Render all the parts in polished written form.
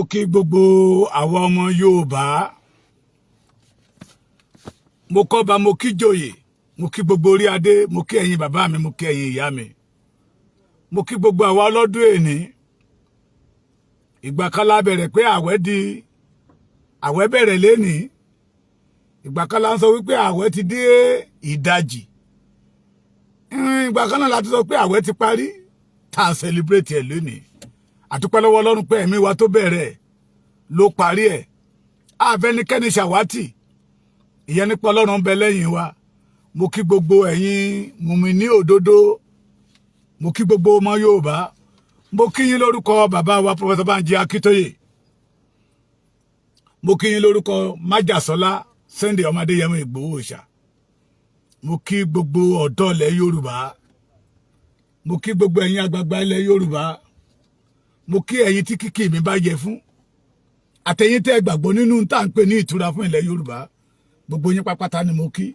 Mo kí gbogbo àwọn ọmọ Yorùbá, mo kọ́ba, mo kí joyè, mo kí gbogbo orí adé, mo kí ẹ̀yin bàbá mi, mo kí ẹ̀yin ìyá mi, mo kí gbogbo àwa ọlọ́dún èní. Ìgbà kan la bẹ̀rẹ̀ pé àwẹ̀ bẹ̀rẹ̀ lénìí, ìgbà kan la ń sọ wípé àwẹ̀ ti dé ìdajì, ìgbà kan náà la ti sọ pé àwẹ̀ ti parí, tá a celebrate ẹ̀ lénìí. Àdúpẹ́ lọ́wọ́ Ọlọ́run pé ẹ̀mí wa tó bẹ̀rẹ̀ ló parí ẹ̀. Àfẹ́nikẹ́ni ṣàwátì, ìyẹn nípa Ọlọ́run ń bẹ lẹ́yìn wa. Mo kí gbogbo ẹ̀yin mùmínì òdodo, mo kí gbogbo ọmọ Yorùbá, mo kí yín lórúkọ bàbá wa Professor Banji Akíntóyè, mo kí yín lórúkọ Májàsọ́lá Sunday Ọmọdéyẹmọ Ìgbòho Òòṣà, mo kí gbogbo ọ̀dọ́ ilẹ̀ Yorùbá, mo kí gbogbo ẹ̀yin àgbààgbà ilẹ̀ Yorùbá, mo kí ẹ̀yin tí kíkì mi bá yẹ fún, àtẹ̀yin tẹ́ gbàgbọ́ nínú tá à ń pè ní ìtura fún ilẹ̀ Yorùbá, gbogbo yín pápátá ni mo kí.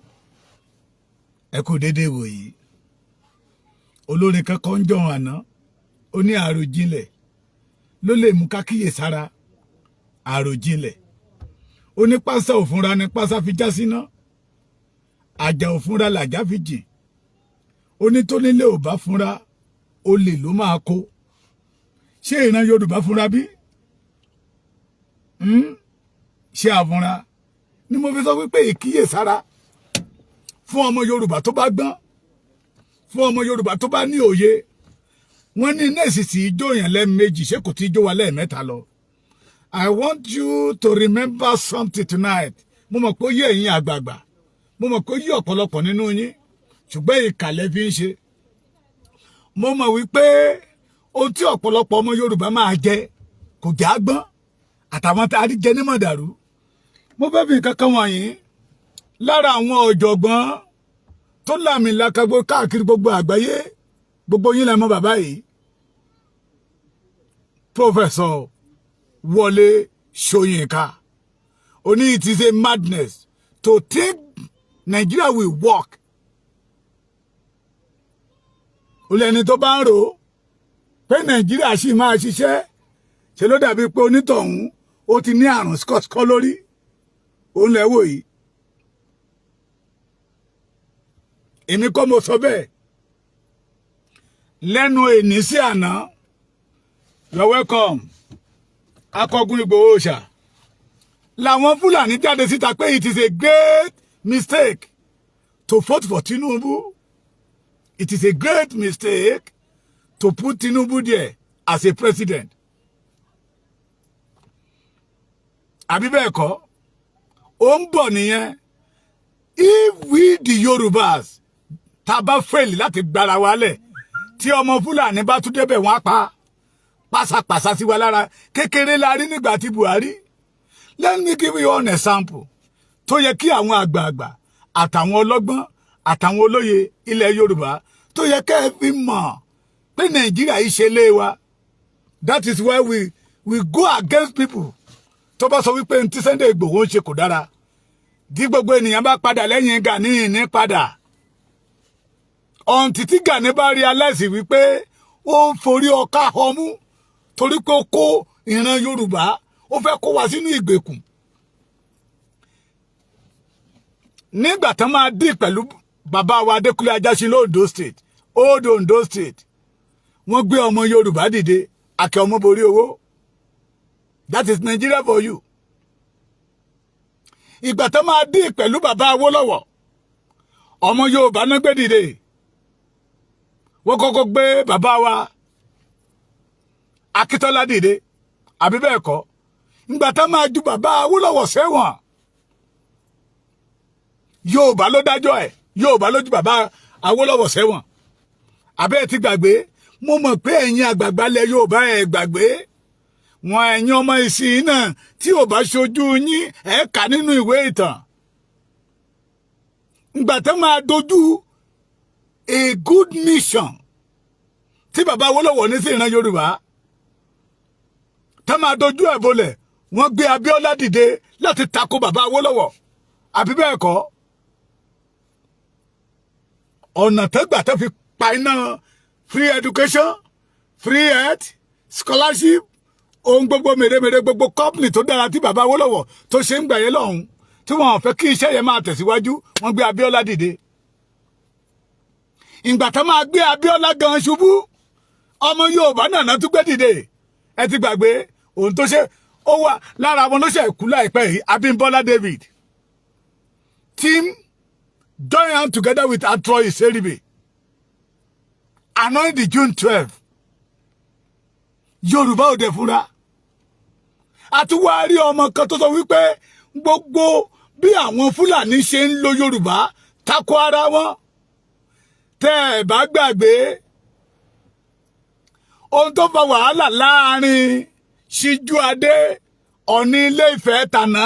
Ẹ kú déédéé wò yìí. Olórin kankan ń jọun àná, ó ní àròjinlẹ̀ ló lè mú ká kíyèsára. Àròjinlẹ̀ ó ní pásá òfúnra ni pásá fi já síná, àjà òfúnra làjà fi jìn, ó ní tó nílé ò bá fúnra olè ló máa kó. Ṣé ìran Yorùbá fúnra bí? Ṣé àfúnra? Ni mo fi sọ wípé ìkíyèsára fún ọmọ Yorùbá tó bá gbọ́n, fún ọmọ Yorùbá tó bá ní òye. Wọ́n ní nẹ́ẹ̀sì tí ijó yẹn lẹ́ẹ̀mejì, ṣé kò tí ijó wa lẹ́ẹ̀mẹ́ta lọ. I want you to remember something tonight. Mo mọ̀ pé ó yé ẹ̀yin àgbààgbà, mo mọ̀ pé ó yé ọ̀pọ̀lọpọ̀ nínú yín, ṣùgbọ́n ìkàlẹ̀ fi ń ṣe. Mo mọ̀ wípé ohun tí ọ̀pọ̀lọpọ̀ ọmọ Yorùbá máa jẹ kò já gbọ́n, àtàwọn tá a rí jẹ ní mọ̀dàrú. Mo fẹ́ fi nǹkan kan wọ̀nyí lára àwọn ọ̀jọ̀gbọ́n tó láàmìlaka káàkiri gbogbo àgbáyé, gbogbo yín lẹ mọ̀ bàbá yìí, Professor Wọlé Ṣóyínká. Ó ní it is a madness to think Nigeria will work. Ó lẹ́ni tó bá ń rò ó pé Nàìjíríà sì máa ṣiṣẹ́, ṣe ló dàbí pé onítọ̀hún ó ti ní àrùn skọ́skọ́ lórí. Òun lẹ́wọ̀ yìí. Èmi kọ́ mo sọ bẹ́ẹ̀. Lẹ́nu èní sí àná, you're welcome, Akọgun Ìgbòho Òòṣà. Làwọn Fúlàní jáde síta pé it is a great mistake to vote for Tinubu. It is a great mistake to put Tinubu there as a president. Àbí bẹ́ẹ̀ kọ́, ó ń bọ̀ nìyẹn. If we the Yorùbás tá bá fail láti gbára wálẹ̀, tí ọmọ Fúlàní bá tún débẹ̀ wọ́n á pa pàṣàpàṣà sí wa lára. Kékeré la rí nígbà tí Buhari. Let me give you an example tó yẹ kí àwọn àgbààgbà àtàwọn ọlọ́gbọ́n àtàwọn olóye ilẹ̀ Yorùbá tó yẹ kẹ́ ẹ fi mọ̀ pé Nàìjíríà yìí ṣe lé wa. That is why we go against people tó bá sọ wípé ntí Sunday Ìgbòho ń ṣe kò dára. Tí gbogbo ènìyàn bá padà lẹ́yìn Gani ní padà. Ọ̀ǹtí tí Gani bá realize wípé ó ń forí ọkà ọmú torí pé ó kó ìran Yorùbá, ó fẹ́ kó wa sínú ìgbèkùn. Nígbà tán máa dì pẹ̀lú bàbá wa Adékúnlé Ajáṣin l'Ondo State, Old Ondo State, wọ́n gbé ọmọ Yorùbá dìde, akẹ́ ọmọ borí owó. That is Nigeria for you. Ìgbà tán máa dì pẹ̀lú bàbá Awólọ́wọ̀, ọmọ Yorùbá náà gbé dìde. Wọ́n kọ́kọ́ gbé bàbá wa Akíntọ́lá dìde, àbí bẹ́ẹ̀ kọ́. Ìgbà tán máa ju bàbá Awólọ́wọ̀ sẹ́wọ̀n, Yorùbá ló dájọ́ ẹ̀, Yorùbá ló ju bàbá Awólọ́wọ̀ sẹ́wọ̀n. Àbẹ́ ti gbàgbé? Mo mọ̀ pé ẹ̀yin àgbààgbà lẹ̀ Yorùbá ẹ̀ gbàgbé. Wọn ẹ̀yin ọmọ ìsìn náà tí ò bá ṣojú yín ẹ̀ kà nínú ìwé ìtàn. Ìgbà tán máa dojú a good mission tí bàbá Awólọ́wọ̀ ní sí ìran Yorùbá, tán máa dojú ẹ̀ bolẹ̀, wọ́n gbé Abíọ́lá dìde láti tako bàbá Awólọ́wọ̀. Àbí bẹ́ẹ̀ kọ́? Ọ̀nà tẹ́gbà tẹ́ fi pa iná free education, free health, scholarship, ohun gbogbo mèremère gbogbo company tó dára tí bàbá Awólọ́wọ̀ tó ṣe ń gbà yẹn lọ́hùn tí wọ́n fẹ́ kí iṣẹ́ yẹn máa tẹ̀síwájú wọ́n gbé Abíọ́lá dìde. Ìgbà tá máa gbé Abíọ́lá gan ṣubú ọmọ Yorùbá náà tún gbé dìde. Ẹ ti gbàgbé ohun tó ṣe ó wà lára wọn ló ṣe kú láìpẹ́ yìí Abímbọ́lá David. Team join hand together with Atroy Seribe. Anoint the June 12. Yorùbá ò dẹ̀ fúnra. Àtúwárí ọmọ kan tó sọ wípé gbogbo bí àwọn Fúlàní ṣe ń lo Yorùbá tako ara wọn. Tẹ́ ẹ bá gbàgbé ohun tó fa wàhálà láàrin Síjúadé Ọ̀ọ̀ni Ilé-Ifẹ̀ tàná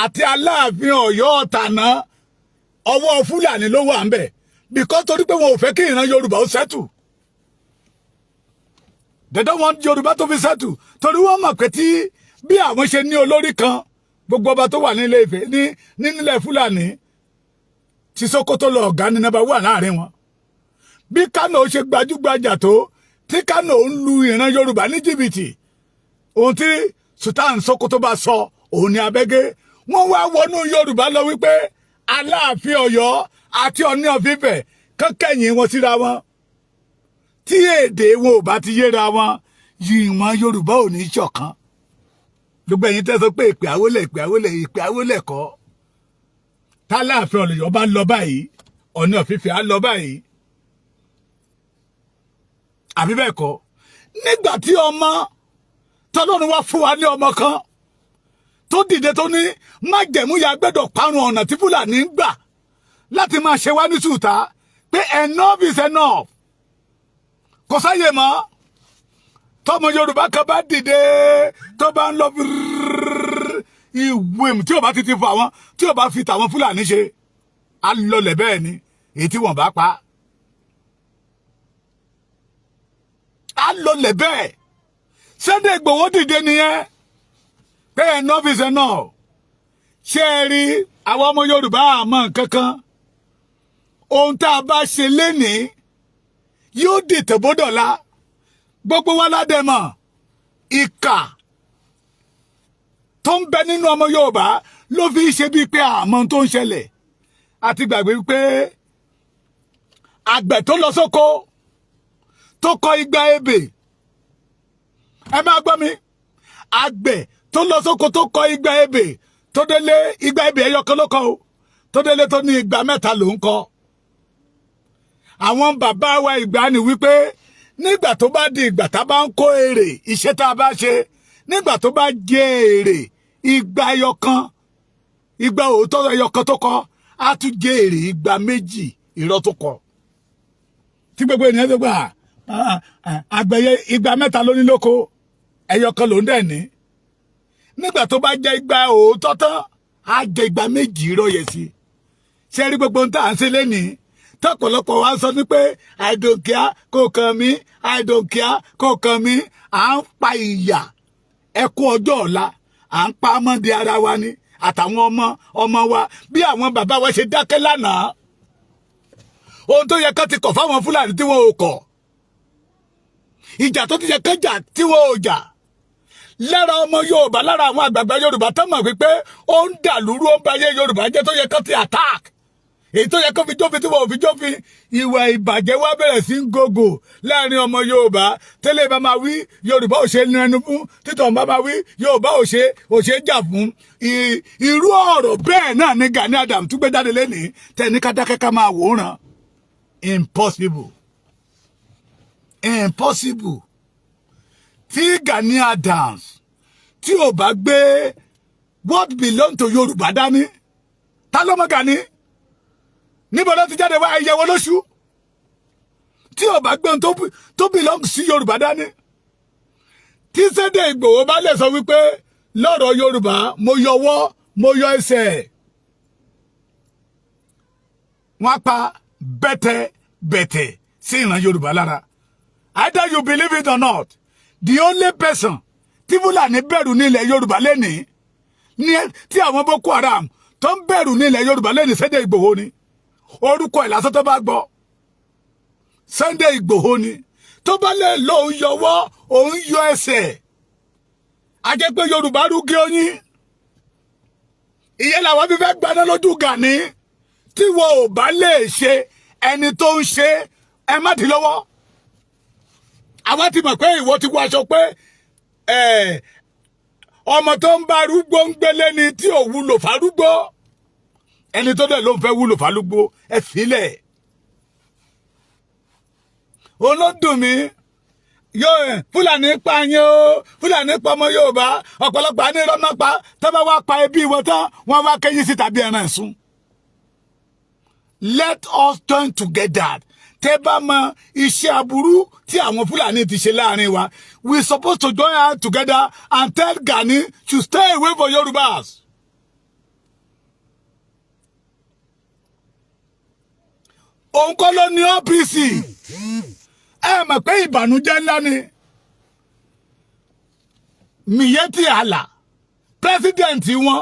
àti Aláàfin Ọ̀yọ́ tàná ọwọ́ Fúlàní ló wà ń bẹ̀ because torí pé wọn ò fẹ́ kí ìran Yorùbá ó settle. They don't want Yorùbá to be settled torí wọ́n mọ̀ pé tí bí àwọn ṣe ní olórí kan gbogbo ọba tó wà ní Ilé-Ifẹ̀ nílẹ̀ Fúlàní tí Sókótó lọ ọ̀gá ní nọ́mbà wà láàrin wọn. Bí Kánò ṣe gbajúgbajà tó tí Kánò ń lu ìran Yorùbá ní jìbìtì ohun tí Sultan Sókótó bá sọ òun ni abẹ́gẹ́ wọ́n wá wọnú Yorùbá lọ wípé Aláàfin Ọ̀yọ́ àti Ọ̀ọ̀ni of Ifẹ̀ kán kẹ̀yìn wọn síra wọn tí èdè wọn ò bá ti yéra wọn ìmọ̀ Yorùbá ò ní ṣọ̀kan. Gbogbo ẹ̀yin tẹ́ sọ pé ìpè Awólẹ̀ kọ́ t'Aláàfin Ọ̀yọ́ bá lọ báyìí Ọ̀ọ̀ni of Ifẹ̀ á lọ báyìí àbí bẹ́ẹ̀ kọ́. Nígbà tí ọmọ tọ́lọ́run wá fún wa ní ọmọ kan tó dìde tó ní májẹ̀múyà gbẹ́dọ̀ parun ọ̀nà tí Fúlàní ń gbà láti máa ṣe wá ní sùtá pé enough is enough. Kò sáyè mọ́ tọ́mọ Yorùbá kan bá dìde tó bá ń lọ ìwé tí ò bá ti fà wọ́n tí ò bá fi tàwọn Fúlàní ṣe á lọlẹ̀ bẹ́ẹ̀ ni èyí tí wọ́n bá pa á lọlẹ̀ bẹ́ẹ̀. Sunday Igboho dìde nìyẹn pé enough is enough. Ṣé ẹ rí àwọn ọmọ Yorùbá àmọ́ nǹkan kan ohun tá a bá ṣe lénìí yóò dìtẹ̀ bódọ̀la gbogbo wa ládẹ́mọ̀ ìkà tó ń bẹ nínú ọmọ Yorùbá ló fi ṣe bíi pé àmọ́ tó ń ṣẹlẹ̀ àti gbàgbé pé àgbẹ̀ tó lọ sóko tó kọ igba ebè ẹ máa gbọ́ mi àgbẹ̀ tó lọ sóko tó kọ igba ebè tó délé igba ebè ẹyọ kan ló kọ o tó délé tó ní igba mẹ́ta ló ń kọ. Àwọn bàbá wa ìgbàanì wípé nígbà tó bá di ìgbà tá bá ń kó èrè iṣẹ́ tá a bá ṣe nígbà tó bá jẹ èrè igba ẹyọ kan igba òótọ́ ẹyọ kan tó kọ á tún jẹ èrè igba méjì irọ́ tó kọ. Tí gbogbo ènìyàn tó gbà àgbẹ̀yẹ igba mẹ́ta ló ní lóko ẹyọ kan ló ń dẹ̀ ní. Nígbà tó bá jẹ igba òótọ́ tán á jẹ igba méjì irọ́ yẹ sí. Ṣé rí gbogbo ohun tá à ń ṣe lénìí tọ́pọ̀lọpọ̀ wa sọ ní pé I don't care kò kàn mí I don't care kò kàn mí à ń pa ìyà ẹkún ọjọ́ ọ̀la à ń pa mọ́dé ara wa ni àtàwọn ọmọ wa bí àwọn bàbá wa ṣe dákẹ́ lánàá ohun tó yẹ ká ti kọ̀ fáwọn Fúlàní tí wọ́n ò kọ̀ ìjà tó ti yẹ ká jà tí wọ́n ò jà lára ọmọ Yorùbá lára àwọn àgbààgbà Yorùbá tó mọ̀ wípé ó ń dàlúrú ó ń ba ayé Yorùbá jẹ́ tó yẹ ká ti attack èyí tó yẹ kó fi jófin tí wọn ò fi jófin ìwà ìbàjẹ́ wa bẹ̀rẹ̀ sí ń gògò láàrin ọmọ Yorùbá tẹ́lẹ̀ bá máa wí Yorùbá ò ṣe nẹnu fún títọ̀ bá máa wí Yorùbá ò ṣe jà fún irú ọ̀rọ̀ bẹ́ẹ̀ náà ní Gani Adams tún gbé jáde lẹ́nìí tẹ̀ní ká dákẹ́ ká máa wòran impossible tí Gani Adams tí ò bá gbé what belong to Yorùbá dání ta ló mọ̀ Gani níbo ló ti jáde wá ẹyẹwò lóṣù tí ò bá gbé ohun tó belong sí Yorùbá dání tí Sunday Igboho bá lè sọ wípé lọ́rọ̀ Yorùbá mo yọwọ́ mo yọ ẹsẹ̀ wọ́n pa bẹ́tẹ̀ sí ìran Yorùbá lára either you believe it or not the only person tí Fúlàní bẹ̀rù nílẹ̀ Yorùbá lẹ́nìí ní tí àwọn Boko Haram tó ń bẹ̀rù nílẹ̀ Yorùbá lẹ́nìí Sunday Igboho ni orúkọ ìlàsọ tó bá gbọ́ Sunday Igboho ni tó bá lè lọ òun yọwọ́ òun yọ ẹsẹ̀ a jẹ́ pé Yorùbá rúgí oyin ìyẹn làwọn bí fẹ́ gbaná lójú Gani tí wọn ò bá lè ṣe ẹni tó ń ṣe ẹ má dì lọ́wọ́ àwa ti mọ̀ pé ìwọ ti wọ aṣọ pé ọmọ tó ń bá arúgbó ń gbélé ni tí ò wúlò fárúgbó ẹni tó dẹ̀ ló ń fẹ́ wúlò fárúgbó ẹ sílẹ̀ olódùn mi yóò Fúlàní pààyàn o Fúlàní pọmọ Yorùbá ọ̀pọ̀lọpọ̀ àní ìrọ́nà pa tó bá wá pa ẹbí wọn tán wọ́n wá kẹ́yìn sí tàbí ẹran ẹ̀sùn. Let us join together tẹ́ bá mọ iṣẹ́ aburú tí àwọn Fúlàní ti ṣe láàrin wa we supposed to join hands together and tell Gani to stay away from Yorùbás. òun kọ́ ló ní OPC ẹ mọ̀ pé ìbànújẹ́ ńlá ni Miyetti Allah pírẹsidẹ̀ntì wọn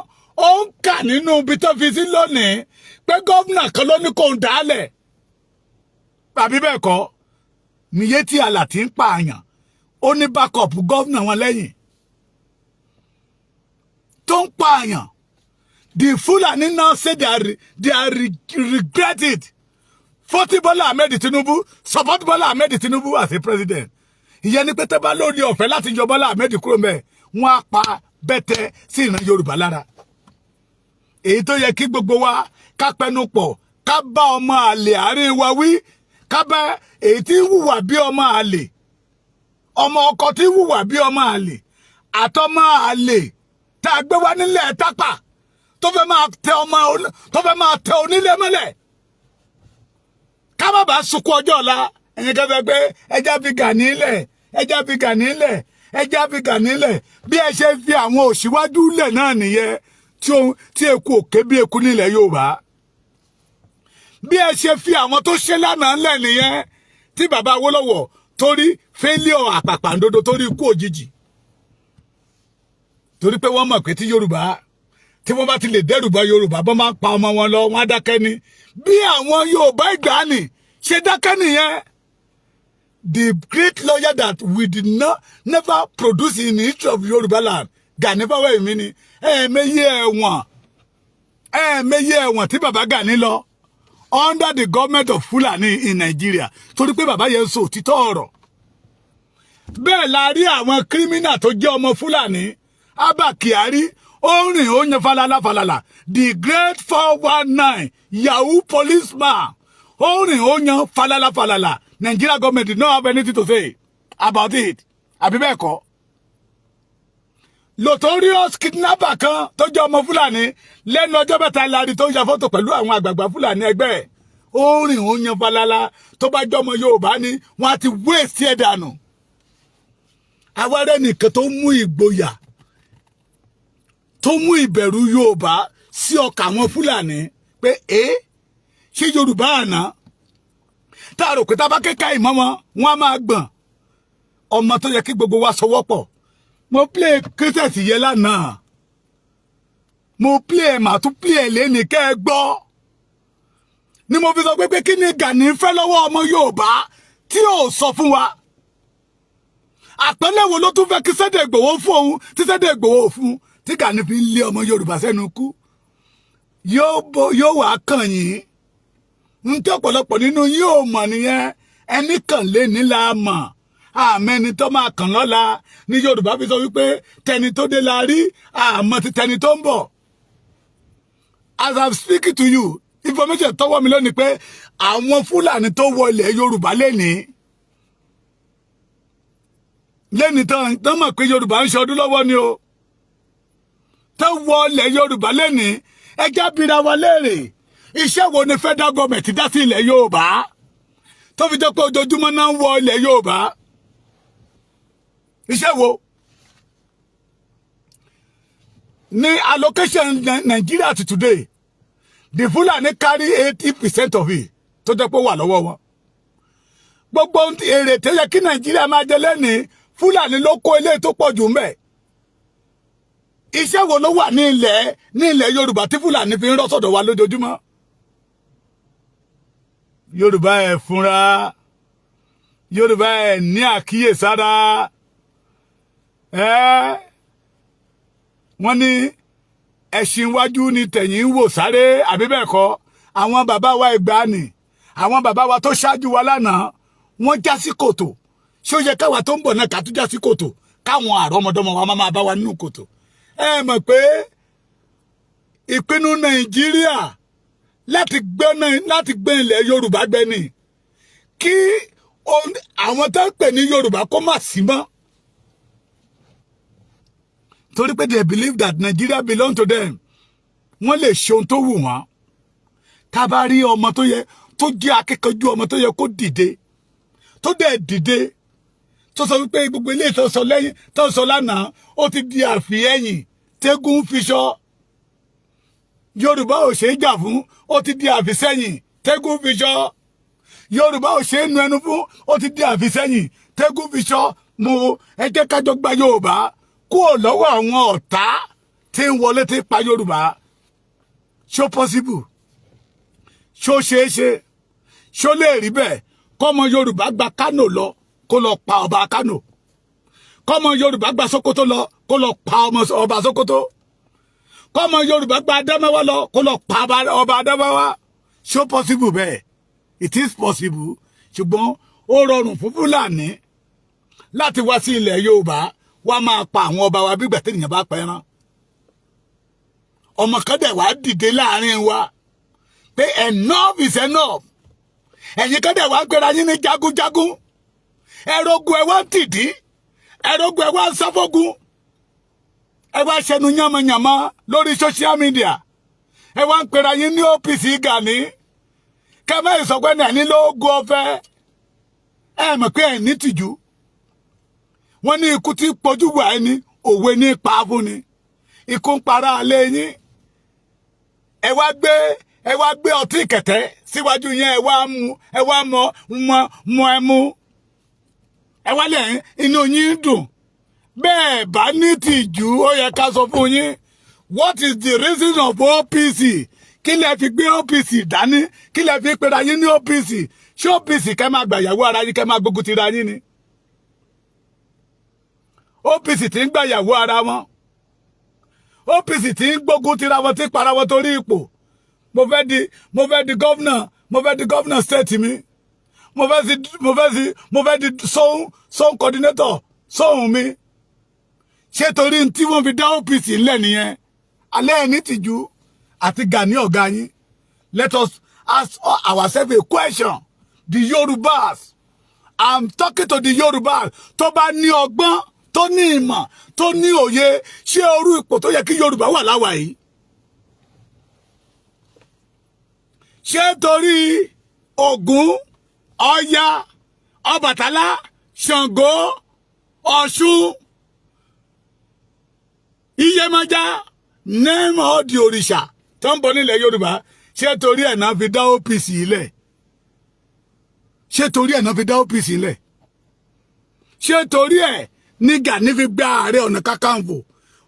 ó ń kà nínú ibi tó fi sí lónìí pé gómìnà kan ló ní kó ń dálẹ̀ tàbí bẹ́ẹ̀ kọ́ Miyetti Allah tí ń pààyàn ó ní backup gómìnà wọn lẹ́yìn tó ń pààyàn the Fulani now say they are regret it. 40 Bola Ahmed Tinubu support Bola Ahmed Tinubu as a president. Ìyẹn ni pé tẹ́ bá lórí ọ̀fẹ́ láti yọ Bola Ahmed kúrò ńbẹ̀ wọ́n á pa bẹ́tẹ̀ sí ìran Yorùbá lára. Èyí tó yẹ kí gbogbo wa ká pẹnu pọ̀ ká bá ọmọ àlè àárín wa wí ká bá èyí tí ń hùwà bí ọmọ àlè ọmọ ọkọ tí ń hùwà bí ọmọ àlè àtọmọ àlè tá a gbé wá nílẹ̀ tápà tó fẹ́ máa tẹ onílé mọ́lẹ̀. Ká má bàa sunkún ọjọ́ ọ̀la ẹ̀yin kan fẹ́ pé ẹja fi Gani lẹ̀ ẹja fi Gani lẹ̀ ẹja fi Gani lẹ̀ bí ẹ ṣe fi àwọn òṣìwájú lẹ̀ náà nìyẹn tí eku òkè bí eku nílẹ̀ Yorùbá bí ẹ ṣe fi àwọn tó ṣe lánàá lẹ̀ nìyẹn tí bàbá Awólọ́wọ̀ torí failure àpàpàǹdodo torí ikú òjijì torí pé wọ́n mọ̀ pé tí Yorùbá tí wọ́n bá ti lè dẹ́rùbà Yorùbá bọ́n máa ń pa ọmọ wọn lọ wọ́n á dákẹ́ ni bí àwọn Yorùbá ìgbàanì ṣe dákẹ́ nìyẹn the great lawyer that we did not never produce in the history of Yorùbá land Gani fáwọn èmi ni ẹ̀ẹ̀mẹyẹ ẹ̀wọ̀n tí bàbá Gani lọ under the government of Fulani in Nigeria torí pé bàbá yẹn sọ òtítọ́ ọ̀rọ̀ bẹ́ẹ̀ la rí àwọn kírímínà tó jẹ́ ọmọ Fulani Abba Kyari ó rìn ó yan falala the great 419 Yahoo policeman ó rìn ó yan falala Nigeria government did not have anything to say about it àbí bẹ́ẹ̀ kọ́ notorious kidnapper kan tó jẹ́ ọmọ Fúlàní lẹ́nu ọjọ́ mẹ́ta láàrí tó ya fọ́tò pẹ̀lú àwọn àgbààgbà Fúlàní ẹgbẹ́ ó rìn ó yan falala tó bá jẹ́ ọmọ Yorùbá ni wọ́n á ti waste ẹ̀ dànù àwọn arẹ́ nìkan tó mú ìgboyà tó mú ìbẹ̀rù Yorùbá sí ọkàn àwọn Fúlàní pé ṣé Yorùbá àná tá a rò pé tá a bá kéka ìmọ̀ wọn á máa gbọ̀n ọmọ tó yẹ kí gbogbo wa sọwọ́pọ̀ mo play kírísẹ̀tì yẹn lánàá mo play ẹ̀ màá tún play ẹ̀ lẹ́nìí kẹ́ ẹ gbọ́ ni mo fi sọ pé kí ni Gani fẹ́ lọ́wọ́ ọmọ Yorùbá tí ò sọ fún wa àpẹẹlẹ wo ló tún fẹ́ kí Sunday Igboho fún òun tí Sunday Igboho fún tí Gani fi ń lé ọmọ Yorùbá sẹ́nu kú yóò wá kàn yín ń tí ọ̀pọ̀lọpọ̀ nínú yóò mọ̀ nìyẹn ẹni kàn lé nílà mọ̀ àmẹ́ni tó máa kàn lọ́la ní Yorùbá fi sọ wípé tẹni tó dé la rí àmọ́ ti tẹni tó ń bọ̀. As I'm speaking to you information tọwọ́ mi lónìí pé àwọn Fúlàní tó wọ ilẹ̀ Yorùbá lẹ́ni tán mọ̀ pé Yorùbá ń ṣe ọdún lọ́wọ́ ni o tó wọ ilẹ̀ Yorùbá lẹ́ni ẹjẹ́ bíra wa léèrè iṣẹ́ wo ni federal government dá sí ilẹ̀ Yorùbá tó fi jẹ́ pé ojoojúmọ́ náà ń wọ ilẹ̀ Yorùbá iṣẹ́ wo ní allocation Nigeria to today the Fulani carry 80% of it tó jẹ́ pé wà lọ́wọ́ wọn gbogbo èrè tó yẹ kí Nàìjíríà máa jẹ lẹ́ni Fulani ló kó ilé tó pọ̀ jù mbẹ̀ iṣẹ́ wo ló wà ní ilẹ̀ Yorùbá tí Fulani fi ń rọ́ sọ́dọ̀ wa lójoojúmọ́ Yorùbá ẹ̀ fúnra Yorùbá ẹ̀ ní àkíyèsára wọ́n ní ẹ̀sìn iwájú ni tẹ̀yìn ń wò sáré àbí bẹ́ẹ̀ kọ́ àwọn bàbá wa ìgbàanì àwọn bàbá wa tó ṣáájú wa lánàá wọ́n já sí kòtò ṣé ó yẹ káwa tó ń bọ̀ náà ká tún já sí kòtò káwọn àrọ́mọdọ́mọ wa máa bá wa nínú kòtò ẹ mọ̀ pé ìpinnu Nàìjíríà láti gbé ilẹ̀ Yorùbá gbẹ ni kí àwọn tó ń pè ní Yorùbá kó má sí mọ́ torí pé they believe that Nigeria belong to them wọ́n lè ṣe ohun tó wù wọ́n tá bá rí ọmọ tó yẹ tó jẹ́ akẹ́kọ̀ọ́jú ọmọ tó yẹ kó dìde tó dẹ̀ dìde tó sọ wípé gbogbo ilé tó sọ lẹ́yìn tó sọ lánàá ó ti di àfihẹ́yìn tẹ́gùn fiṣọ Yorùbá ò ṣe é jà fún ó ti di àfisẹ́yìn tẹ́gùn fiṣọ Yorùbá ò ṣe é nu ẹnu fún ó ti di àfisẹ́yìn tẹ́gùn fiṣọ mo ẹ jẹ́ kájọ gba Yorùbá kúrò lọ́wọ́ àwọn ọ̀tá tí ń wọlé tí pa Yorùbá ṣó possible ṣó ṣeé ṣe ṣó lè rí bẹ́ẹ̀ kọ́mọ Yorùbá gba Kánò lọ kó lọ pa ọba Kánò kọ́mọ Yorùbá gba Sókótó lọ kó lọ pa ọba Sókótó kọ́mọ Yorùbá gba Adamawa lọ kó lọ pa ọba Adamawa ṣó possible bẹ́ẹ̀ it is possible ṣùgbọ́n ó rọrùn fún Fúlàní láti wá sí ilẹ̀ Yorùbá wá máa pa àwọn ọba wa bí ìgbà téèyàn bá pẹran ọmọ kan dẹ̀ wá dìde láàrin wa pé enough is enough ẹ̀yin kan dẹ̀ wá gbéra yín ní jagunjagun ẹ̀rọ̀gùn ẹ̀ wá ń tìdí ẹ̀rọ̀gùn ẹ̀ wá ń sáfógun ẹ̀ wá ṣẹnu yánmọ̀yánmọ́ lórí social media ẹ̀ wá ń gbéra yín ní OPC Gani kẹ́mẹ́ ìsọ̀gbẹ́ni ẹ̀ ní lóògùn ọ̀fẹ́ ẹ̀ mọ̀ pé ẹ̀ ní tìjú wọ́n ní ikú tí pojú wà ẹni òwe ní pa fún ni ikú ń para alẹ́ yín ẹ wá gbé ọtí kẹ̀tẹ́ síwájú yẹn ẹ wá mọ ẹmu ẹ wá lẹ́yìn inú yín dùn bẹ́ẹ̀ bá ní tìjú ó yẹ ká sọ fún yín what is the reason of OPC kí lẹ fi gbé OPC dání kí lẹ fi pera yín ní OPC ṣé OPC kẹ́ máa gbàyàwó ara yín kẹ́ máa gbógun ti ra yín ni OPC tí ń gbàyàwó ara wọn OPC tí ń gbógun tira wọn tí para wọn torí ipò mo fẹ́ di gọ́vnà state mi mo fẹ́ di sóhun coordinator sóhun mi ṣé torí tí wọ́n fi dá OPC ńlẹ̀ nìyẹn alẹ́ ẹni tìjú àti Gani ọ̀gá yín let us ask ourselves a question the Yorubas I'm talking to the Yorubas tó bá ní ọgbọ́n tó ní ìmọ̀ tó ní òye ṣé orú ipò tó yẹ kí Yorùbá wà láwa yìí ṣé torí Ògún Ọya Ọbàtálá Ṣàngó Ọ̀ṣun Iyèmájà name all the òrìṣà tó ń bọ nílẹ̀ Yorùbá ṣé torí ẹ̀ náà fi dá OPC ilẹ̀ ṣé torí ẹ̀ náà fi dá OPC ilẹ̀ ṣé torí ẹ̀ ní Gani fi gba Ààrẹ Ọ̀nà Kakanfò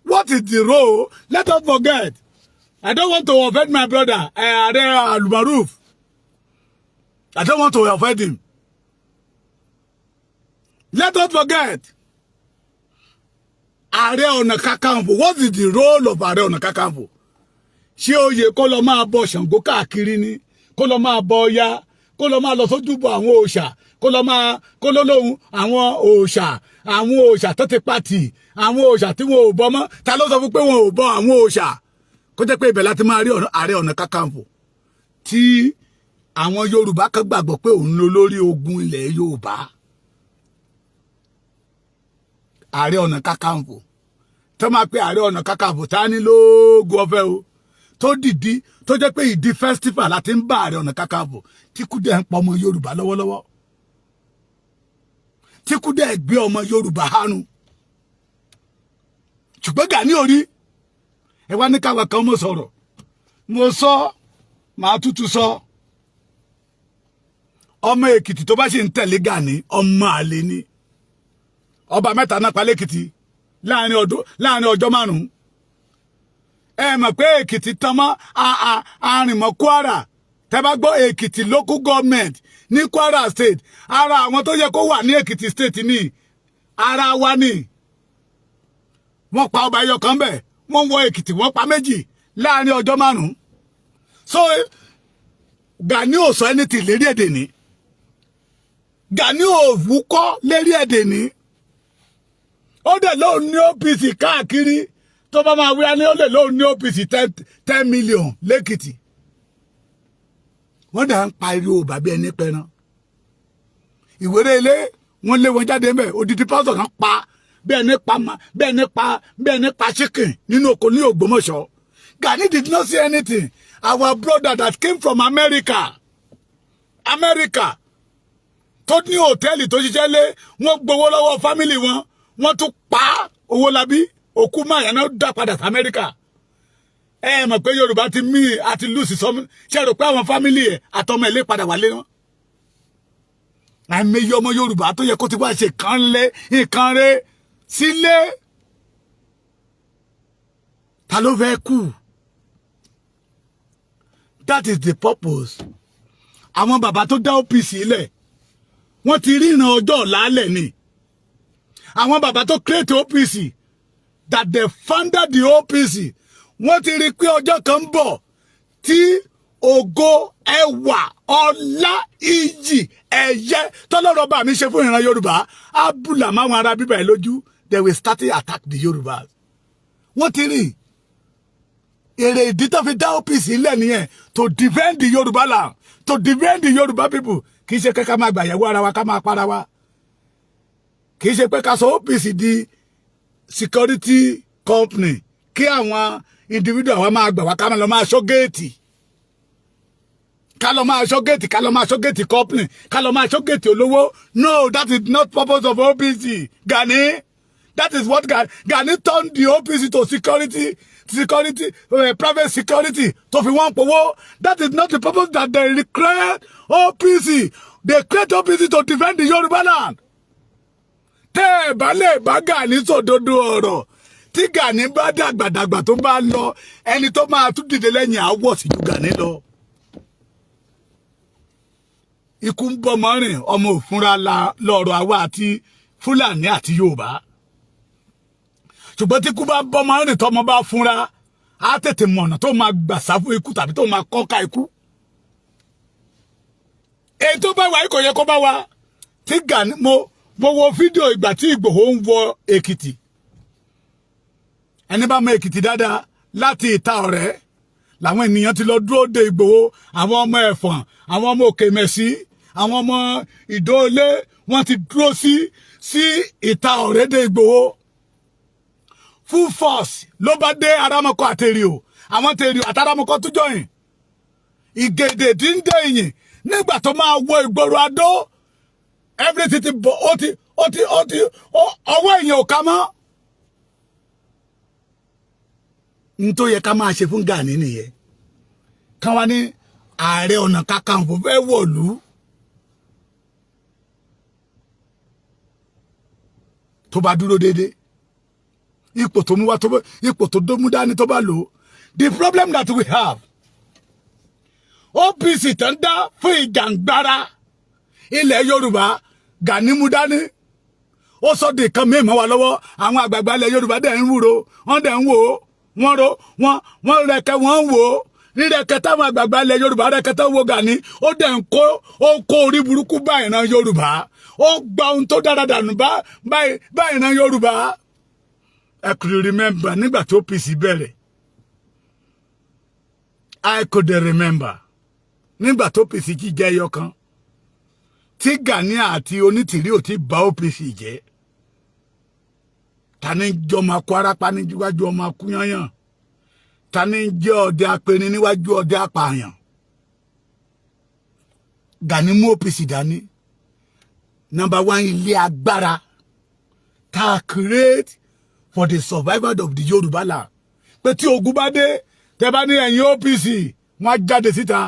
what is the role let us forget I don't want to offend my brother Ààrẹ Almaroof I don't want to offend him let us forget Ààrẹ Ọ̀nà Kakanfò what is the role of Ààrẹ Ọ̀nà Kakanfò ṣé ó yẹ kó lọ máa bọ Ṣàngó káàkiri ni kó lọ máa bọ Ọya kó lọ máa lọ sójúbọ àwọn òòṣà kó lọ lóhun àwọn òòṣà tó ti pàtì àwọn òòṣà tí wọn ò bọ mọ́ ta ló sọ fún pé wọn ò bọ àwọn òòṣà kó jẹ́ pé ibẹ̀ láti máa rí Ààrẹ Ọ̀nà Kakanfò tí àwọn Yorùbá kan gbàgbọ́ pé òun ló lórí ogun ilẹ̀ Yorùbá Ààrẹ Ọ̀nà Kakanfò tó máa pe Ààrẹ Ọ̀nà Kakanfò ta ní lóògùn ọ̀fẹ́ o tó dìdí tó jẹ́ pé ìdí festival láti ń bá Ààrẹ Ọ̀nà Kakanfò tí kúdẹ̀ ń pọ̀ ọmọ Yorùbá lọ́wọ́lọ́wọ́ tí kúdẹ̀ gbé ọmọ Yorùbá hánu ṣùgbọ́n Gani orí ẹ wá ní káwa kan mo sọ̀rọ̀ mo sọ màá tútù sọ ọmọ Èkìtì tó bá ṣe ń tẹ̀lé Gani ọmọ àlè ni ọba mẹ́ta náà pa lẹ́kìtì láàrin ọjọ́ márùn-ún ẹ mọ̀ pé Èkìtì tán mọ́ àrìnmọ́ Kwara tẹ́ bá gbọ́ Èkìtì local government ní Kwara state ara àwọn tó yẹ kó wà ní Èkìtì state ní ara wa ni wọ́n pa ọba ẹyọ kan bẹ́ẹ̀ wọ́n wọ Èkìtì wọ́n pa méjì láàrin ọjọ́ 5 so Gani ò sọ anything lérí èdè ní Gani ò wúkọ́ lérí èdè ní ó dẹ̀ lóun ní OPC káàkiri tó bá máa wíwá ní ó lè lóun ní OPC 10 million lẹ́kìtì wọ́n dà ń pa irú bàbí ẹni pẹran ìwéré ilé wọ́n lé wọn jáde mẹ́ odidi pásọ̀ kan pa bẹ́ẹ̀ ní pa chicken nínú oko ní Ògbómọ̀ṣọ́. Gani did not say anything. Our brother that came from America tó ní hòtẹ́ẹ̀lì tó ṣiṣẹ́ lé wọ́n gbowó lọ́wọ́ family wọn wọ́n tún pa owó labí òkú máyà náà dá padà sí America. Mọ̀ pé Yorùbá ti mí àti lùsì sọmú ṣe rò pé àwọn family ẹ̀ àtọmọ ẹ̀ lè padà wálé wọn. Àìmọye ọmọ Yorùbá tó yẹ kó ti wá ṣe nǹkan rẹ̀ sílé ta ló fẹ́ kú. That is the purpose. Àwọn bàbá tó dá OPC lẹ̀ wọ́n ti ríran ọjọ́ ọ̀làálẹ̀ ni. Àwọn bàbá tó create OPC that they founded the OPC wọ́n ti rí pé ọjọ́ kan ń bọ̀ tí ògo ẹwà ọlá ìyì ẹ̀yẹ tọ́lọ́rọ̀ bá mi ṣe fún ìran Yorùbá abúlà máwọn ará bíbá ẹ̀ lójú they will start to attack the Yorùbás. Wọ́n ti rí èrè ìdí tó fi dá OPC lẹ̀ nìyẹn to defend the Yorùbá land to defend the Yorùbá people kì í ṣe pé ká máa gbàyẹ̀wò ara wa ká máa para wa kì í ṣe pé ká sọ OPC di security company kí àwọn individual wa máa gbà wá ká máa lọ máa ṣọ́ géètì ká lọ máa ṣọ́ géètì company ká lọ máa ṣọ́ géètì olówó. No, that is not purpose of OPC. Gani, that is what Gani turned the OPC to security, private security to fi wọ́n powó. That is not the purpose that they create OPC. They create OPC to defend the Yoruba land. Tẹ́ ẹ̀ bá lè bá Gani sòdodo ọ̀rọ̀ tí Gani bá dàgbàdàgbà tó bá lọ ẹni tó máa tún dìde lẹ́yìn àwọ̀ sí ju Gani lọ. Ikú ń bọ́ mọ́rin ọmọ òfúnra lọ́rọ̀ àwa àti Fúlàní àti Yorùbá. Ṣùgbọ́n tí ikú bá bọ́ mọ́rin tọmọ bá fúnra á tètè mọ̀nà tó máa gbà sá fún ikú tàbí tó máa kọ́ka ikú. Èyí tó bá wà kò yẹ kó bá wa tí Gani mo wo fídíò ìgbà tí Ìgbòho ń wọ Èkìtì. Ẹni bá mọ Èkìtì dáadáa láti Ìta Ọ̀rẹ́ làwọn ènìyàn ti lọ dúró de Ìgbòho àwọn ọmọ Ẹ̀fọ̀n àwọn ọmọ Òkè Mẹ́sì àwọn ọmọ Ìdóolé wọ́n ti dúró sí Ìta Ọ̀rẹ́ de Ìgbòho full force ló bá dé Aramọkọ àtẹ̀rìò àwọn tẹ̀rìò àtàràmọkọ tó jọyìn Ìgèdè tí ń dé ìyìn nígbà tó máa wọ ìgboro Adó everything ti bọ̀ ó ti ọwọ́ èèyàn ò ká mọ́. N tó yẹ ká máa ṣe fún Gani nìyẹn ká wá ní Ààrẹ Ọ̀nà Kakanfò fẹ́ wọ̀lú tó bá dúró déédéé ipò tó mú wá ipò tó dómú dání tó bá lò. The problem that we have OPC tán dá fún ìjàngbara ilẹ̀ Yorùbá Gani mú dání ó sọ di kan mẹ́mọ́ wa lọ́wọ́ àwọn àgbààgbà ilẹ̀ Yorùbá dẹ̀ ń wúro wọ́n dẹ̀ ń wò ó wọ́n rẹ̀kẹ́ wọ́n ń wò ó rírẹ̀kẹ́ táwọn àgbààgbà ilẹ̀ Yorùbá rẹ̀kẹ́ tó wo Gani ó dẹ̀ ń kó orí burúkú bá ìran Yorùbá ó gba ohun tó dára dànù bá ìran Yorùbá. I could remember nígbà tó OPC bẹ̀rẹ̀ I could remember nígbà tó OPC jí jẹ́ ẹyọ kan tí Gani àti Onítìrí ò ti bá OPC jẹ́ tani jọ máa kó arápá níwájú ọmọ akúnyányàn tani jẹ́ ọdẹ apẹni níwájú ọdẹ apààyàn. Gani mú OPC dání number 1 ilé agbára tá a create for the survival of the Yorùbá land pé tí ogun bá dé tẹ́ bá ní ẹ̀yin OPC wọ́n á jáde síta.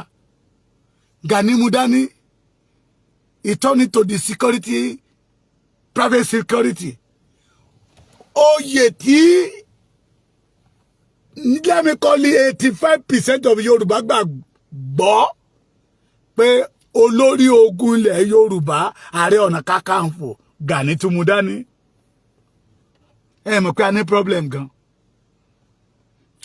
Gani mú dání he turned it to the security private security. Oyè tí let me call it 85% of Yorùbá gbàgbọ́ pé olórí ogun ilẹ̀ Yorùbá Ààrẹ Ọ̀nà Kakanfò Gani tún mú dání. Mọ̀ pé a ní problem gan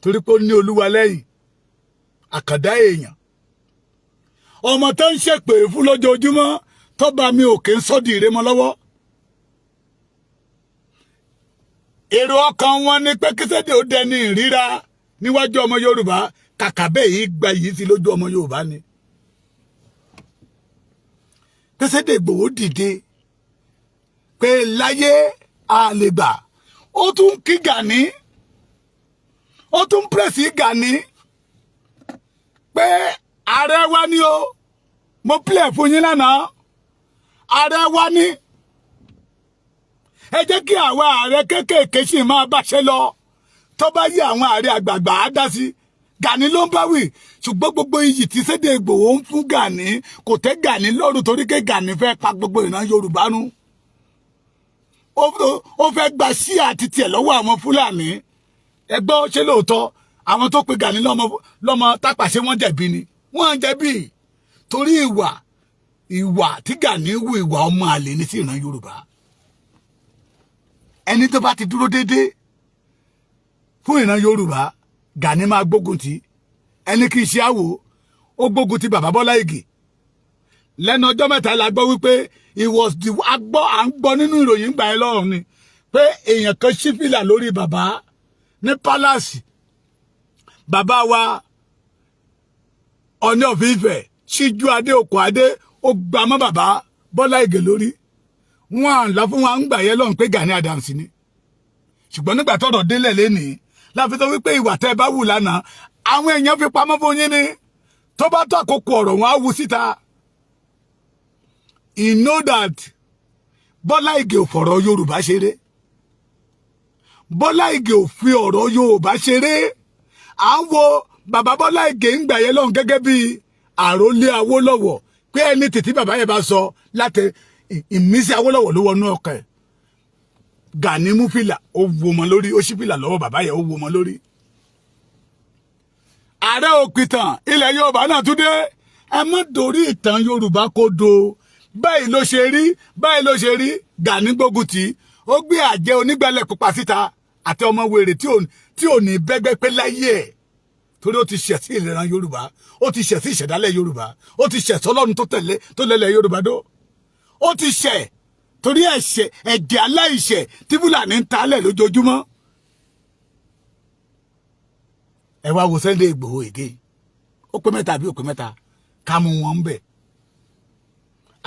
torí pé ó ní Olúwa lẹ́yìn àkàndá èèyàn ọmọ tó ń ṣèpè fún lójoojúmọ́ tọ́ba mi òkè ń sọ́dì ìrémọ lọ́wọ́ èrò ọkàn wọn ni pé kíṣẹ́dẹ̀ ó dẹni ìríra níwájú ọmọ Yorùbá kàkà bẹ́ẹ̀ yìí gba yìí sí lójú ọmọ Yorùbá ni kíṣẹ́dẹ̀ Ìgbòho dìde pé láyé àlègbà ó tún kí Gani ó tún pírẹ̀sì Gani pé ààrẹ wa ni o mo pílẹ̀ fún yín lánàá ààrẹ wa ni ẹ jẹ́ kí àwọn ààrẹ kéékèèké sì máa báṣẹ́ lọ tó bá yí àwọn ààrẹ àgbààgbà á dá sí Gani ló ń bá wí ṣùgbọ́n gbogbo iyì tí Sunday Igboho ń fún Gani kò tẹ́ Gani lọ́rùn torí pé Gani fẹ́ pa gbogbo ìran Yorùbá nù ó fẹ́ gba sí àti tiẹ̀ lọ́wọ́ àwọn Fúlàní ẹgbọ́ ṣe lóòótọ́ àwọn tó pe Gani lọ́mọ tápàṣẹ wọ́n jẹ̀bi ni wọ́n jẹ̀bi torí ìwà tí Gani wù ìwà ọmọ àlè ní sí ìran Yorùbá ẹni tó bá ti dúró déédéé fún ìran Yorùbá Gani máa gbógun ti ẹni kì í ṣe àwò ó gbógun ti bàbá Bọ́lá Ìgè lẹ́nu ọjọ́ mẹ́ta la gbọ́ wípé à ń gbọ́ nínú ìròyìn gbà ẹ́ lọ́rùn ni pé èèyàn kan ṣí fìlà lórí bàbá ní pálásì bàbá wa Ọọ̀ni of Ifẹ̀ síjú adé òkò adé ó gbà mọ́ bàbá Bọ́lá Ìgè lórí wọn à ń la fún wa ń gbà yẹ lọ́rùn pé Gani Adams ni ṣùgbọ́n nígbà tọ́rọ̀ délẹ̀ lénìí láfi tó wípé ìwà tẹ́ bá wù lánàá àwọn èèyàn fi pamọ́ fún yín ni tó bá tó àkókò ọ̀rọ̀ wọn á wú síta he know that Bọ́lá Ìgè ò fọ̀rọ̀ Yorùbá ṣeré Bọ́lá Ìgè ò fi ọ̀rọ̀ Yorùbá ṣeré à ń wo bàbá Bọ́lá Ìgè ń gbà yẹ lọ́hùn gẹ́gẹ́ bí àrólé Awólọ́wọ̀ pé ẹni tètè bàbá yẹn bá sọ láti ìmísí Awólọ́wọ̀ ló wọnú ọkàn ẹ̀ Gani mú fìlà ó wo mọ́ lórí ó ṣí fìlà lọ́wọ́ bàbá yẹn ó wo mọ́ lórí ààrẹ òpìtàn ilẹ̀ Yorùbá náà tún dé ẹ má dorí ìtàn Yorùbá kodo báyìí ló ṣe rí Gani gbógun tì ó gbé àjẹ́ onígbàlẹ̀ pupa síta àti ọmọ wèrè tí ò ní bẹ́gbẹ́ pé láyé ẹ̀ torí ó ti ṣẹ̀ sí ìran Yorùbá ó ti ṣẹ̀ sí ìṣẹ̀dálẹ̀ Yorùbá ó ti ṣẹ̀ sọ́lọ́run tó lẹ́lẹ̀ Yorùbá dó ó ti ṣẹ̀ torí ẹ̀jẹ̀ aláìṣẹ̀ tí Fúlàní ń talẹ̀ lójoojúmọ́ ẹ wá wo Sunday Igboho ègé ó pé mẹ́ta àbí ó pé mẹ́ta ká mú wọn ń bẹ̀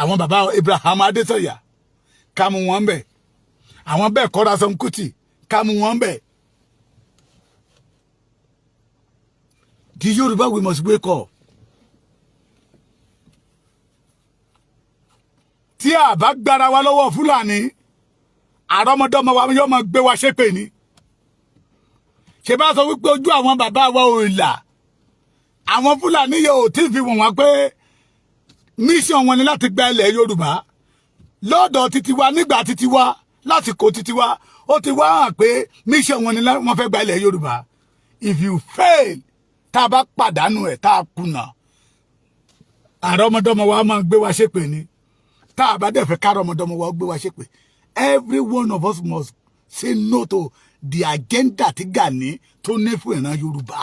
àwọn bàbá Abraham Adésọ̀yà ká mú wọn ń bẹ̀ àwọn bẹ́ẹ̀ kọ́ra Sam Kuti ká mú wọn ń bẹ̀ the Yorùbá we must wake up tí a bá gbára wa lọ́wọ́ Fúlàní àrọ́mọdọ́mọ wa yóò máa gbé wa ṣépè ni ṣe bá sọ wípé ojú àwọn bàbá wa ò là àwọn Fúlàní yóò tí fi wọ̀n wá pé mission wọn ni láti gba ilẹ̀ Yorùbá lọ́dọ̀ títí wa nígbà títí wa lásìkò títí wa ó ti wá hàn pé mission wọn ni wọ́n fẹ́ gba ilẹ̀ Yorùbá if you fail tá a bá pàdánù ẹ̀ tá a kùnà àrọ́mọdọ́mọ wa máa gbé wa ṣépè ni tá a bá dẹ̀ fẹ́ kárọ́mọdọ́mọ wa gbé wa ṣépè every one of us must say no to the agenda tí Gani tó ní fún ìran Yorùbá.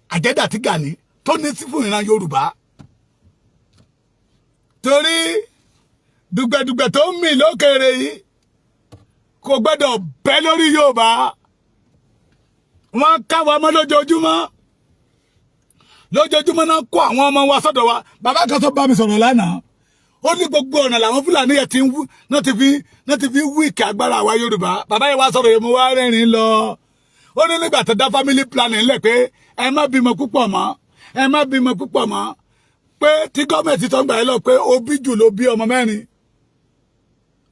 Agenda tí Gani tó ní fún ìran Yorùbá. Torí dùgbẹ̀dùgbẹ̀ tó ń mì lókèrè yìí kò gbọ́dọ̀ bẹ́ lórí Yorùbá. Wọ́n ká wa mọ́ lójoojúmọ́. Lójoojúmọ́ náà kó àwọn ọmọ wa sọ́dọ̀ wa. Bàbá kan tó bá mi sọ̀rọ̀ lánàá. Ó ní gbogbo ọ̀nà làwọn Fúlàní yẹn ti ń wú náà ti fi wíìkì agbára àwa Yorùbá. Bàbá yẹn wá sọ̀rọ̀ yẹn mo wá rẹ́rìn lọ. Ó ní nígbà tó dá family planning lẹ̀ pé ẹ má bímọ púpọ̀ mọ́. Ẹ má bímọ púpọ̀ mọ́. Pé tí gọ́ọ̀mẹ̀ntì tó ń gbà yẹn lọ pé òbí jù ló bí ọmọ mẹ́rin.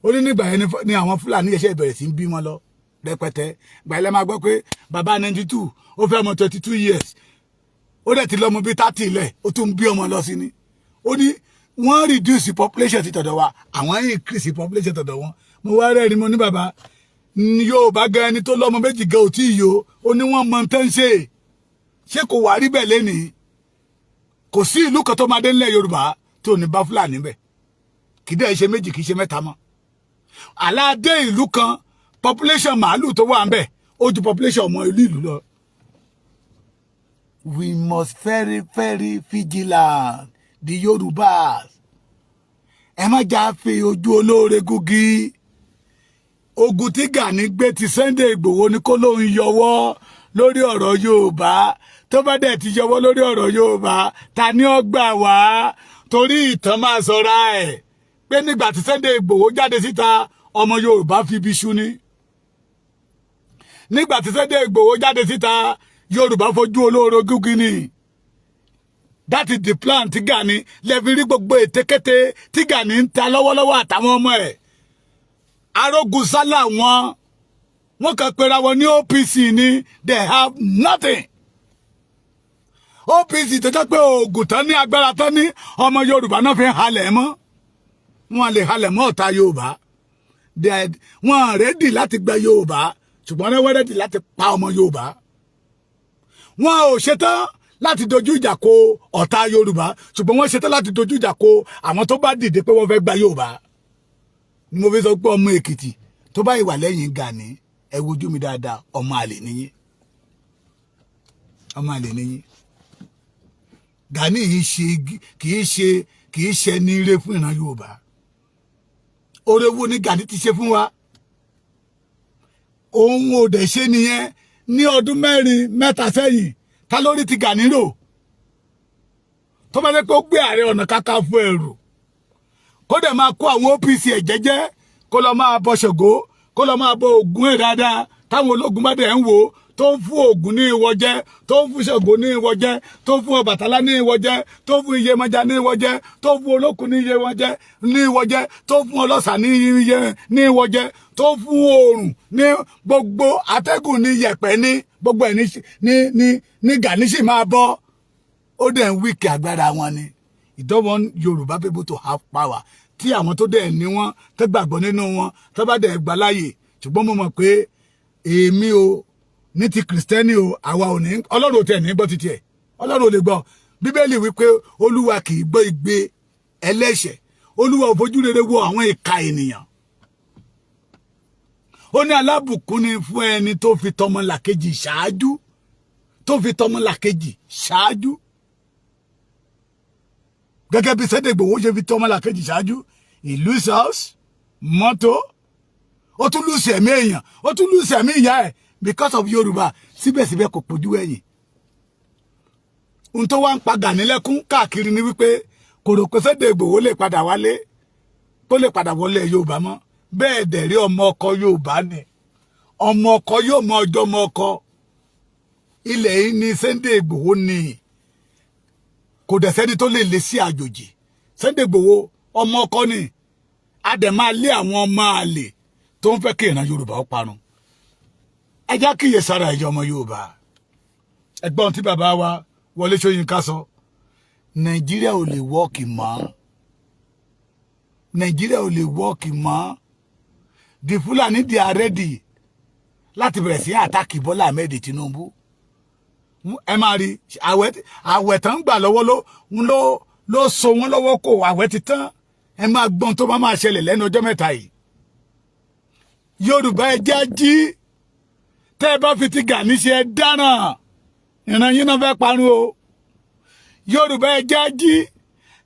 Ó ní nígbà yẹn ni àwọn Fúlàní yẹn ṣe bẹ̀rẹ̀ sí ń bímọ lọ rẹpẹtẹ. Gbà yẹn lẹ máa gbọ́ pé bàbá 92 ó fẹ́ ọmọ 22 years. Ó dẹ̀ ti lọ́mọ bíi 30 ilẹ̀ ó tún bí ọmọ lọ sí ni. Ó ní wọ́n reduce population ti tọ̀dọ̀ wa àwọn increase population tọ̀dọ̀ wọn. Mo wá rẹ́rìn mo ní bàbá Yorùbá gan ẹni tó lọ́mọ méjì gan ò tí ì yó. Ó ní wọ́n mọ tán ṣe kò wá rí bẹ́ẹ̀ lénìí. Kò sí ìlú kan tó máa dé nílẹ̀ Yorùbá tí ò ní bá Fúlàní bẹ̀. Kì í dẹ̀ ṣe méjì kì í ṣe mẹ́ta mọ́. Aládé ìlú kan population màálù tó wà ń bẹ̀ ó ju population ọmọ ìlú lọ. We must very, very vigilant, the Yorubas. Ẹ má jà fi ojú olóore gúgi. Ogun tí Gani gbé ti Sunday Igboho ní kó lóun yọwọ́ lórí ọ̀rọ̀ Yorùbá. Tó bá dẹ̀ ti yọwọ́ lórí ọ̀rọ̀ Yorùbá, ta ni ó gbà wá? Torí ìtàn máa sọra ẹ̀. Pé nígbà tí Sunday Igboho jáde síta, ọmọ Yorùbá fi bí ṣú ni. Nígbà tí Sunday Igboho jáde síta, Yorùbá fojú olóró gúgi ni. That is the plan tí Gani lẹ́fi rí gbogbo ètekété tí Gani ń ta lọ́wọ́lọ́wọ́ àtàwọn ọmọ ẹ̀. Arógun sálà wọ́n kàn pera wọn ní OPC ni they have nothing. OPC tó jẹ́ pé oògùn tán ní agbára tán ní ọmọ Yorùbá náà fi ń halẹ̀ mọ́. Wọ́n lè halẹ̀ mọ́ ọ̀tá Yorùbá. Wọ́n rẹ́dì láti gba Yorùbá ṣùgbọ́n wọ́n rẹ́dì láti pa ọmọ Yorùbá. Wọ́n ò ṣetán láti dojú ìjà kọ ọ̀tá Yorùbá ṣùgbọ́n wọ́n ṣetán láti dojú ìjà kọ àwọn tó bá dìde pé wọ́n fẹ́ gba Yorùbá. Ni mo fi sọ pé ọmọ Èkìtì tó bá ìwà lẹ́yìn Gani ẹ wojú mi dáadáa ọmọ àlè nìyí. Ọmọ àlè nìyí. Gani yìí kì í ṣe ní ire fún ìran Yorùbá. Oore wo ni Gani ti ṣe fún wa? Òun ò dẹ̀ ṣe nìyẹn ní ọdún mẹ́ta sẹ́yìn. Ta lórí ti Gani rò? Tó bá jẹ́ pé ó gbé Ààrẹ Ọ̀nà Kakanfò ẹ̀rù. Kó dẹ̀ máa kó àwọn OPC ẹ̀ jẹ́jẹ́ kó lọ máa bọ Ṣògo kó lọ máa bọ Ògún ẹ̀ dáadáa táwọn ológun bá dẹ̀ ń wò tó ń fún Ògún ní ìwọ jẹ tó ń fún Ṣògo ní ìwọ jẹ tó ń fún Ọbàtálá ní ìwọ jẹ tó ń fún Iyemọja ní ìwọ jẹ tó ń fún Olókun ní ìwọ jẹ tó ń fún Ọlọ́ṣà ní ìwọ jẹ tó ń fún Oòrùn ní gbogbo atẹ́gùn ní yẹ̀pẹ̀ ní gbogbo ẹ̀ ní Gani sì máa bọ́. Ó dẹ̀ ń wíkì agbára wọn ni. You don't want Yoruba people to have power. Tí àwọn tó dẹ̀ ní wọn tó gbàgbọ́ nínú wọn tó bá dẹ̀ gbà láàyè ṣùgbọ́n mo mọ̀ pé èmi o ní ti Kristẹni o àwa ò ní Ọlọ́run ò tẹ̀ ní gbọ́ títí ẹ̀ Ọlọ́run ò lè gbọ́. Bíbélì wípé Olúwa kì í gbọ́ igbe ẹlẹ́ṣẹ̀. Olúwa ò fojú rere wo àwọn ìka ènìyàn. Ó ní alábùkún ni fún ẹni tó fi tọmọlàkejì ṣáájú. Tó fi tọmọlàkejì ṣáájú. Gẹ́gẹ́ bí Sunday Igboho ṣe fi tọmọlàkejì ṣáájú. He lose house, mọ́tò. Ó tún lose ẹ̀mí èèyàn. Ó tún lose ẹ̀mí ìyá ẹ̀ because of Yorùbá. Síbẹ̀síbẹ̀ kò pojú ẹ̀yìn. Ohun tó wá ń pa Gani lẹ́kún káàkiri ni wípé kò rò pé Sunday Igboho lè padà wálé. Kó lè padà wọlé Yorùbá mọ́. Bẹ́ẹ̀ dẹ̀ rí ọmọ ọkọ Yorùbá ni. Ọmọ ọkọ yóò mọ ọjọ́ ọmọ ọkọ. Ilẹ̀ yìí ni Sunday Igboho ni. Kò dẹ̀ sẹ́ni tó lè lé sí àjòjì. Sunday Igboho ọmọ ọkọ ni. A dẹ̀ máa lé àwọn ọmọ àlè tó ń fẹ́ kí ìran Yorùbá ó parun. Ẹ jẹ́ kíyè sára ìjọ ọmọ Yorùbá. Ẹgbọ́n tí bàbá wa Wọlé Ṣóyínká sọ. Nàìjíríà ò lè wọ́ọ̀kì mọ́. Nàìjíríà ò lè wọ́ọ̀kì mọ́. The Fulani they are ready láti bẹ̀rẹ̀ sí àtàkì Bọ́lá Ahmed Tinubu. Ẹ máa rí àwẹ̀ tán gbà lọ́wọ́ ló so wọ́n lọ́wọ́ kò àwẹ̀ ti tán. ẹ máa gbọ́n tó bá máa ṣẹlẹ̀ lẹ́nu ọjọ́ mẹ́ta yìí. Yorùbá ẹ jẹ́ jí tẹ́ ẹ bá fi ti Gani ṣe ẹ dáná ìran yín náà fẹ́ parun o. Yorùbá ẹ jẹ́ jí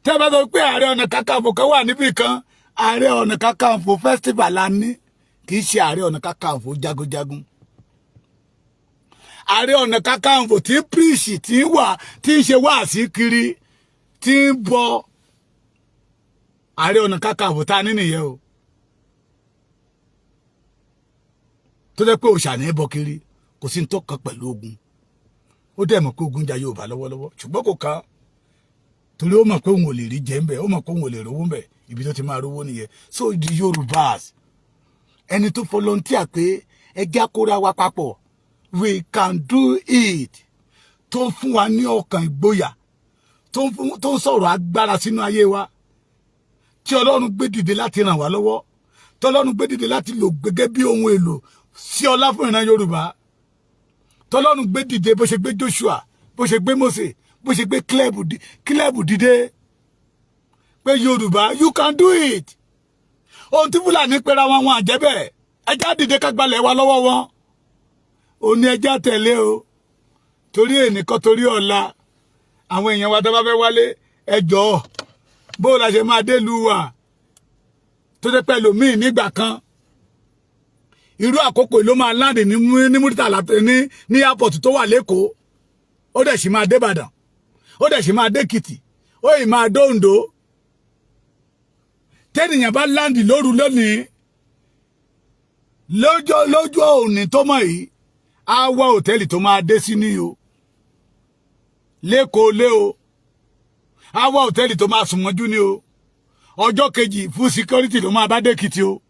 tẹ́ ẹ bá sọ pé Ààrẹ Ọ̀nà Kakanfò kan wà níbì kan, Ààrẹ Ọ̀nà Kakanfò festival la ní, kì í ṣe Ààrẹ Ọ̀nà Kakanfò jagunjagun. Ààrẹ Ọ̀nà Kakanfò tí ń píríṣì tí ń ṣe wáàsí kiri tí ń bọ Ààrẹ Ọ̀nà Kakanfò tá a ní nìyẹn o. tó jẹ́ pé òòṣà ní bọ kiri, kò sí ní tó kan pẹ̀lú ogun. Ó dẹ̀ mọ̀ pé ogun jà Yorùbá lọ́wọ́lọ́wọ́, ṣùgbọ́n kò ká torí ó mọ̀ pé òun ò lè rí jẹ́ ń bẹ̀, ó mọ̀ pé òun ò lè rówó ń bẹ̀, ibi tó ti máa rówó nìyẹn. So the Yorùbás, ẹni tó volunteer pé ẹjẹ́ kóra wa papọ̀, we can do it, tó ń fún wa ní ọkàn ìgboyà, tó ń sọ̀rọ̀ agbára sínú ayé wa, tí Ọlọ́run gbé dìde láti ràn wá lọ́wọ́, tí Ọlọ́run gbé dìde láti lò gẹ́gẹ́ bí ohun èlò sí ọlá fún ìran Yorùbá, tí Ọlọ́run gbé dìde bó ṣe gbé Joshua, bó ṣe gbé Mósè, bó ṣe gbé Kílẹ́bù dìde, pé Yorùbá you can do it. Ohun tí Fúlàní pera wọn àjẹ́bẹ̀, ẹjá dìde kágbálẹ̀ wa lọ́wọ́ wọn. Ó ní ẹjá tẹ̀lé o, torí ẹnìkan torí ọ̀la. Àwọn èèyàn wa tó bá fẹ́ wálé, ẹjọ́ bó la ṣe máa dé lu wa tó dé pẹ̀lú míì nígbà kan. Irú àkókò ló máa láǹdì ní Muritala ní airport tó wà l'Ékòó. Ó dẹ̀ sì máa dé Ìbàdàn, ó dẹ̀ sì máa dé Èkìtì, ó ì máa dé Oǹdó. Tẹ́nìyàn bá láǹdì lóru lónìí, lójú òní tó mọ̀ yìí, á wá hòtẹ́ẹ̀lì tó máa dé sí ní o. L'Ékòó lé o, á wá hòtẹ́ẹ̀lì tó máa sùn mọ́jú ní o. Ọjọ́ kejì fún security ló máa bá dé Èkìtì o,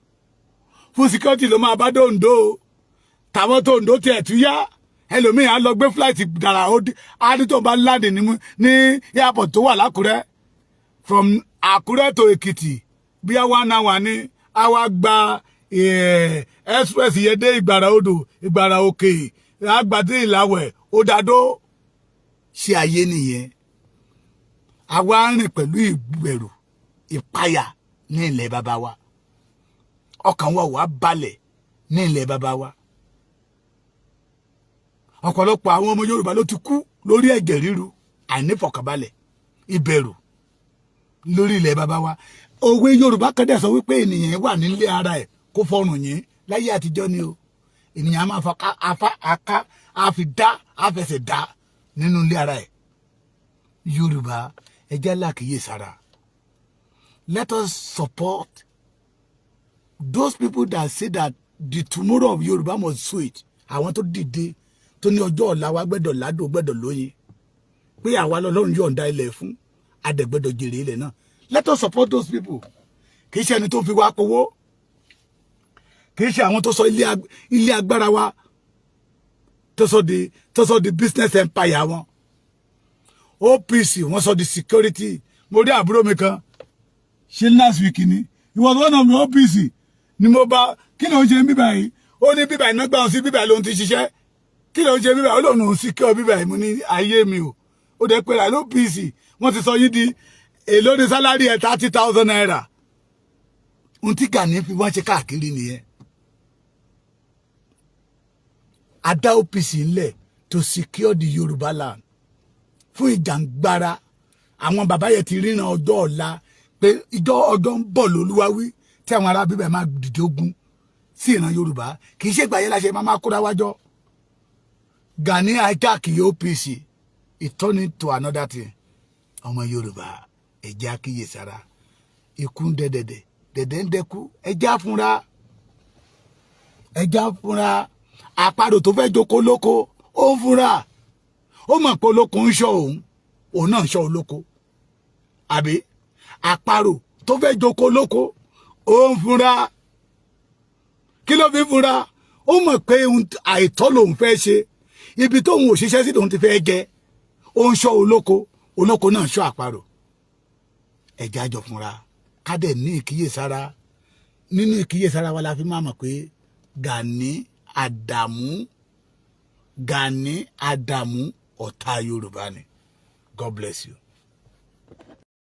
fún security ló máa bá dé Oǹdó o. Tàwọn tó Oǹdó tiẹ̀ tún yá, ẹlòmíì á lọ gbé flight dára á ní tó bá láǹdì ní airport tó wà l'Ákúrẹ́, from Àkúrẹ́ to Èkìtì bí i 1 hour ní, á wá gba express yẹn dé Ìgbàrà Odò, Ìgbàrà Òkè, àgbàdé Ìlàwẹ̀, Òdàdó. Ṣé ayé nìyẹn? Àwa rìn pẹ̀lú ìbẹ̀rù, ìpayà ní ilẹ̀ bàbá wa, ọkàn wa wà balẹ̀ ní ilẹ̀ bàbá wa. Ọ̀pọ̀lọpọ̀ àwọn ọmọ Yorùbá ló ti kú lórí ẹ̀jẹ̀ ríru, àìnífọ̀kànbalẹ̀, ìbẹ̀rù lórí ilẹ̀ bàbá wa. Òwe Yorùbá kan dẹ̀ sọ wípé ènìyàn wà nílé ara ẹ̀ kó fọrùn yín. Láyé àtijọ́ ni o, ènìyàn máa àfẹsẹ̀ dá nínú ilé ara ẹ̀. Yorùbá ẹ jẹ́ lákìíyèsára. Let us support those people that say that the tomorrow of Yorùbá must sweet. Àwọn tó dìde tó ní ọjọ́ ọ̀la wa gbẹ́dọ̀ ládùn gbẹ́dọ̀ lóyin, pé àwa lọ́lọ́run yọ̀ǹda ilẹ̀ fún, adẹ̀gbẹ́dọ̀ jèrè ilẹ̀ náà. Let us support those people. Kì í ṣe ẹni tó fi wá powó, kì í ṣe àwọn tó sọ ilé agbára wa, tó sọ di business empire wọn. OPC wọ́n sọ di security. Mo rí àbúrò mi kan ṣe last week ni, he was one of the OPC ni mo bá kí ló ń ṣe bíbà yìí, ó ní bíbà iná gbà wọn sí bíbà ló ń ti ṣiṣẹ́, kí ló ń ṣe bíbà ó lòun ò sí kí ọ bíbà yìí. Mo ní ayé mi o, ó dẹ̀ pé láì OPC wọ́n ti sọ yín di èlò ní sálárì ẹ̀ 30,000 naira. Ohun tí Gani fi wọ́n ṣe káàkiri nìyẹn. Adá OPC ńlẹ̀ to secure the Yorùbá land fún ìjàngbara. Àwọn bàbá yẹn ti ríran ọjọ́ ọ̀la pé ọjọ́ ń bọ̀ lÓlúwa wí tí àwọn ará bíbẹ̀ máa dìde ogun sí ìran Yorùbá. Kì í ṣe ìgbà yẹn láṣẹ máa kóra wájọ́. Gani hijack OPC, it turned into another thing. Ọmọ Yorùbá ẹ jẹ́ àkíyèsára. Ikú ń dẹ̀dẹ̀dẹ̀, dẹ̀dẹ̀ ń dẹ́kú, ẹ jẹ́ àfúnra. Ẹ jẹ́ àfúnra. Àparò tó fẹ́ jókòó lóko, ó ń fúnra. Ó mọ̀ pé olóko ń ṣọ́ òun náà ń ṣọ́ olóko. Àbí àparò tó fẹ́ jókòó lóko, ó ń fúnra. Kí ló fi fúnra? Ó mọ̀ pé àìtọ́ lòun fẹ́ ṣe. Ibi tóun ò ṣiṣẹ́ sí lòun ti fẹ́ jẹ. Ó ń ṣọ́ olóko, olóko náà ń ṣọ́ àparò. Ẹ jẹ́ àjọ fúnra. Ká dẹ̀ ní ìkíyèsára. Nínú ìkíyèsára wa la fi máa mọ̀ pé Gani Adamu ọ̀tá Yorùbá ni. God bless you.